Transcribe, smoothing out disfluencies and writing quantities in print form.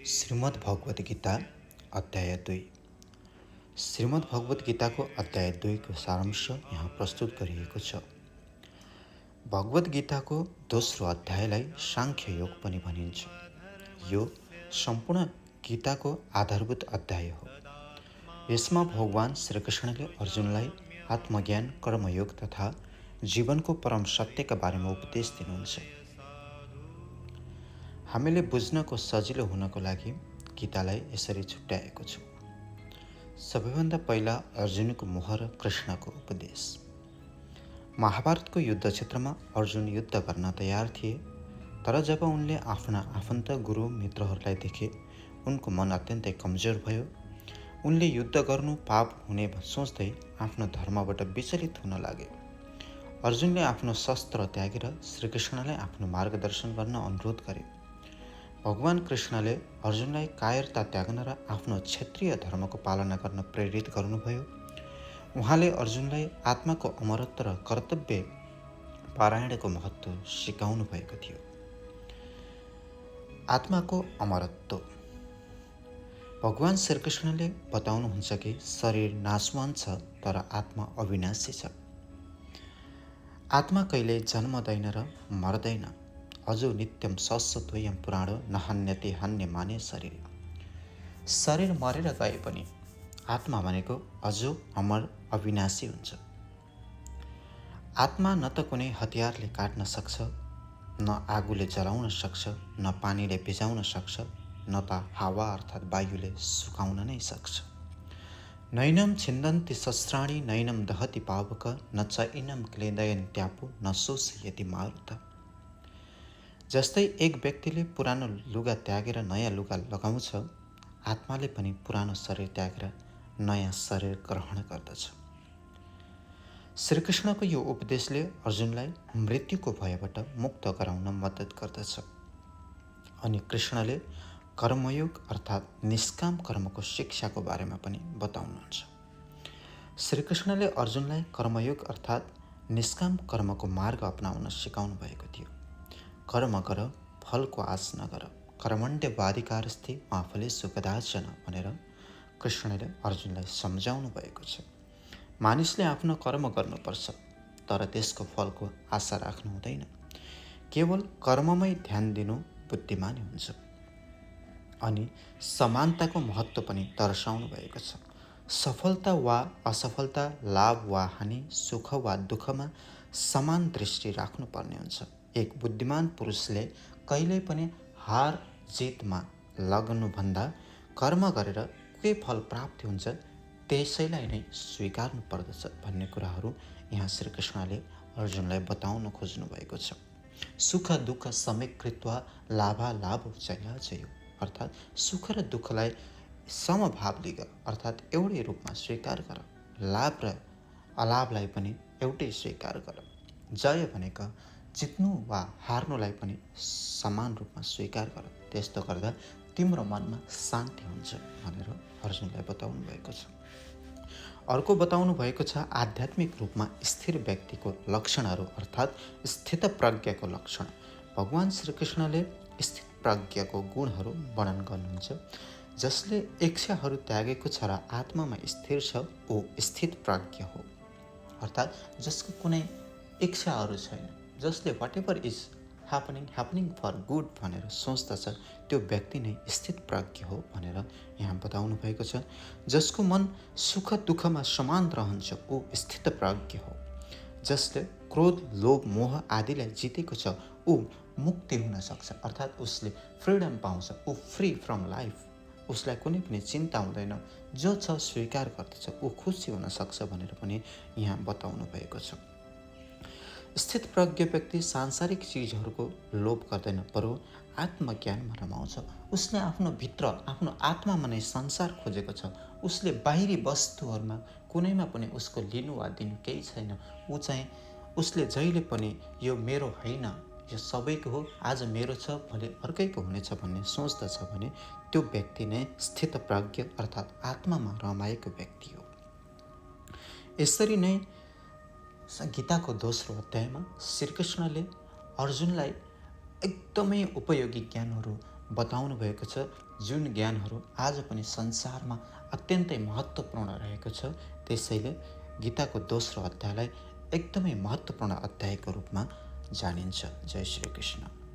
श्रीमद् भगवत गीता अध्याय 2। श्रीमद् भगवत गीताको अध्याय 2 को सारांश यहाँ प्रस्तुत गरिएको छ। भगवत गीताको दोस्रो अध्यायलाई सांख्य योग पनि भनिन्छ। यो सम्पूर्ण गीताको आधारभूत अध्याय हो। यसमा भगवान श्रीकृष्णले अर्जुनलाई आत्मज्ञान, कर्मयोग तथा जीवनको परम सत्यका बारेमा उपदेश दिनुहुन्छ। हामीले बुझ्नको सजिलो हुनको लागि गीतालाई यसरी छुट्याएको छु। सबैभन्दा पहिला अर्जुनको मोह र कृष्णको उपदेश। महाभारतको युद्ध क्षेत्रमा अर्जुन युद्ध गर्न तयार थिए, तर जब उनले आफ्ना आफन्त, गुरु, मित्रहरूलाई देखे, उनको मन अत्यन्तै कमजोर भयो। उनले युद्ध गर्नु पाप हुने सोच्दै आफ्नो धर्मबाट विचलित हुन लागे। अर्जुनले आफ्नो शस्त्र त्यागेर श्रीकृष्णलाई आफ्नो मार्गदर्शन गर्न अनुरोध गरे। भगवान कृष्णले अर्जुनलाई कायरता त्याग्न र आफ्नो क्षेत्रीय धर्मको पालना गर्न प्रेरित गर्नुभयो। उहाँले अर्जुनलाई आत्माको अमरत्व र कर्तव्य पारायणको महत्त्व सिकाउनु भएको थियो। आत्माको अमरत्व। भगवान श्रीकृष्णले बताउनुहुन्छ कि शरीर नाशवान छ, तर आत्मा अविनाशी छ। आत्मा कहिले जन्मदैन र मर्दैन। अजो नित्यम शाश्वतोयम पुराणो नहन्यते हन्यमाने शरीर। शरीर मरेर गए पनि आत्मा भनेको अजो, अमर, अविनाशी हुन्छ। आत्मा न त कुनै हतियारले काट्न सक्छ, न आगोले जलाउन सक्छ, न पानीले भिजाउन सक्छ, न त हावा अर्थात् वायुले सुकाउन नै सक्छ। नैनम छिन्दन्ति शस्त्राणि नैनम दहति पावक न च इनम क्लेदयन्त्यापो न शोषयति मारुत। जस्तै एक व्यक्तिले पुरानो लुगा त्यागेर नयाँ लुगा लगाउँछ, आत्माले पनि पुरानो शरीर त्यागेर नयाँ शरीर ग्रहण गर्दछ। श्रीकृष्णको यो उपदेशले अर्जुनलाई मृत्युको भयबाट मुक्त गराउन मद्दत गर्दछ। अनि कृष्णले कर्मयोग अर्थात् निष्काम कर्मको शिक्षाको बारेमा पनि बताउनुहुन्छ। श्रीकृष्णले अर्जुनलाई कर्मयोग अर्थात् निष्काम कर्मको मार्ग अपनाउन सिकाउनु भएको थियो। कर्म गर, फलको आश नगर, कर्मण्यवाधिकारस्ते मा फलेषु कदाचन भनेर कृष्णले अर्जुनलाई सम्झाउनु भएको छ। मानिसले आफ्नो कर्म गर्नुपर्छ, तर त्यसको फलको आशा राख्नु हुँदैन। केवल कर्ममै ध्यान दिनु बुद्धिमानी हुन्छ। अनि समानताको महत्त्व पनि दर्शाउनु भएको छ। सफलता वा असफलता, लाभ वा हानि, सुख वा दुःखमा समान दृष्टि राख्नुपर्ने हुन्छ। एक बुद्धिमान पुरुषले कहिल्यै पनि हार जितमा लाग्नुभन्दा कर्म गरेर के फल प्राप्ति हुन्छ त्यसैलाई नै स्वीकार्नु पर्दछ भन्ने कुराहरू यहाँ श्रीकृष्णले अर्जुनलाई बताउन खोज्नु भएको छ। सुख दुःख समेत कृत्वा लाभालाभ जयो अर्थात् सुख र दुःखलाई समभावले गर, अर्थात् एउटै रूपमा स्वीकार गर। लाभ र अलाभलाई पनि एउटै स्वीकार गर। जय भनेको जित्नु वा हार्नुलाई पनि समान रूपमा स्वीकार गर। त्यस्तो गर्दा तिम्रो मनमा शान्ति हुन्छ भनेर अर्जुनलाई बताउनु भएको छ। अर्को बताउनु भएको छ आध्यात्मिक रूपमा स्थिर व्यक्तिको लक्षणहरू अर्थात् स्थितप्रज्ञको लक्षण। भगवान श्रीकृष्णले स्थितप्रज्ञको गुणहरू वर्णन गर्नुहुन्छ। जसले इच्छाहरू त्यागेको छ र आत्मामा स्थिर छ, ऊ स्थितप्रज्ञ हो। अर्थात् जसको कुनै इच्छाहरू छैन, जसले whatever is happening for good भनेर सोच्दछ, त्यो व्यक्ति नै स्थितप्रज्ञ हो भनेर यहाँ बताउनु भएको छ। जसको मन सुख दुःखमा समान रहन्छ, ऊ स्थितप्रज्ञ हो। जसले क्रोध, लोभ, मोह आदिलाई जितेको छ, ऊ मुक्ति हुन सक्छ, अर्थात् उसले फ्रिडम पाउँछ, ऊ फ्री फ्रम लाइफ। उसलाई कुनै पनि चिन्ता हुँदैन, जो छ स्वीकार गर्दछ, ऊ खुसी हुन सक्छ भनेर पनि यहाँ बताउनु भएको छ। स्थितप्रज्ञ व्यक्ति सांसारिक चिजहरूको लोभ गर्दैन, बरु आत्मज्ञानमा रमाउँछ। उसले आफ्नो भित्र, आफ्नो आत्मामा नै संसार खोजेको छ। उसले बाहिरी वस्तुहरूमा कुनैमा पनि उसको लिनु वा दिनु केही छैन। उसले जहिले पनि यो मेरो होइन, यो सबैको हो, आज मेरो छ भोलि अर्कैको हुनेछ भन्ने सोच्दछ भने त्यो व्यक्ति नै स्थितप्रज्ञ अर्थात् आत्मामा रमाएको व्यक्ति हो। यसरी नै गीताको दोस्रो अध्यायमा श्रीकृष्णले अर्जुनलाई एकदमै उपयोगी ज्ञानहरू बताउनु भएको छ, जुन ज्ञानहरू आज पनि संसारमा अत्यन्तै महत्त्वपूर्ण रहेको छ। त्यसैले गीताको दोस्रो अध्यायलाई एकदमै महत्त्वपूर्ण अध्यायको रूपमा जानिन्छ। जय श्री कृष्ण।